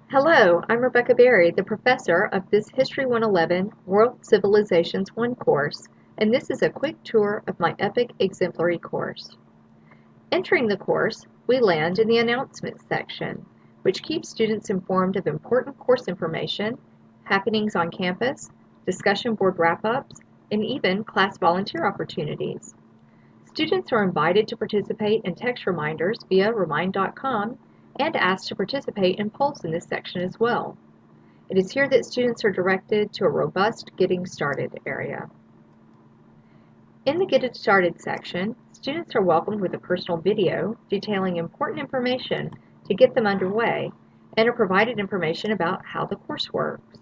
Hello, I'm Rebecca Berry, the professor of this History 111 World Civilizations 1 course, and this is a quick tour of my epic exemplary course. Entering the course, we land in the announcements section, which keeps students informed of important course information, happenings on campus, discussion board wrap-ups, and even class volunteer opportunities. Students are invited to participate in text reminders via remind.com and asked to participate in polls in this section as well. It is here that students are directed to a robust Getting Started area. In the Get Started section, students are welcomed with a personal video detailing important information to get them underway and are provided information about how the course works.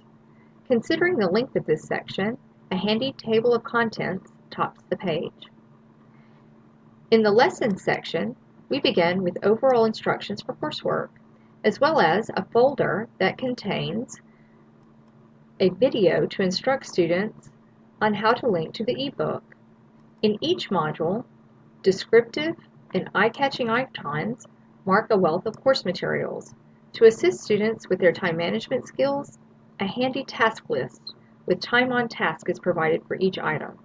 Considering the length of this section, a handy table of contents tops the page. In the Lessons section, we begin with overall instructions for coursework, as well as a folder that contains a video to instruct students on how to link to the ebook. In each module, descriptive and eye-catching icons mark a wealth of course materials. To assist students with their time management skills, a handy task list with time on task is provided for each item.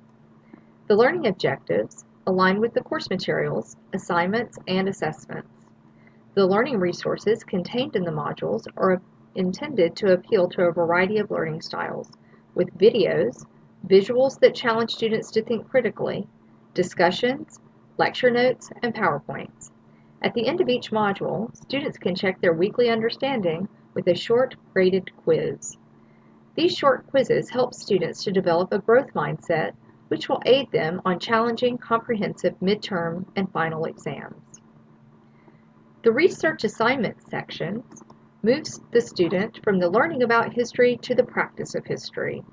The learning objectives align with the course materials, assignments, and assessments. The learning resources contained in the modules are intended to appeal to a variety of learning styles, with videos, visuals that challenge students to think critically, discussions, lecture notes, and PowerPoints. At the end of each module, students can check their weekly understanding with a short graded quiz. These short quizzes help students to develop a growth mindset which will aid them on challenging, comprehensive midterm and final exams. The research assignment section moves the student from the learning about history to the practice of history.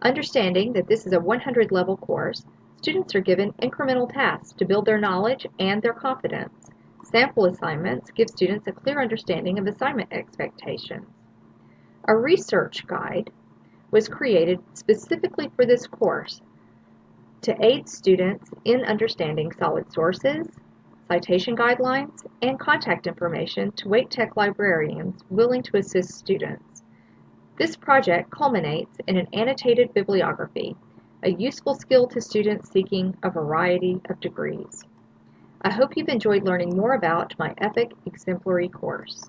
Understanding that this is a 100-level course, students are given incremental tasks to build their knowledge and their confidence. Sample assignments give students a clear understanding of assignment expectations. A research guide was created specifically for this course to aid students in understanding solid sources, citation guidelines, and contact information to Wake Tech librarians willing to assist students. This project culminates in an annotated bibliography, a useful skill to students seeking a variety of degrees. I hope you've enjoyed learning more about my epic exemplary course.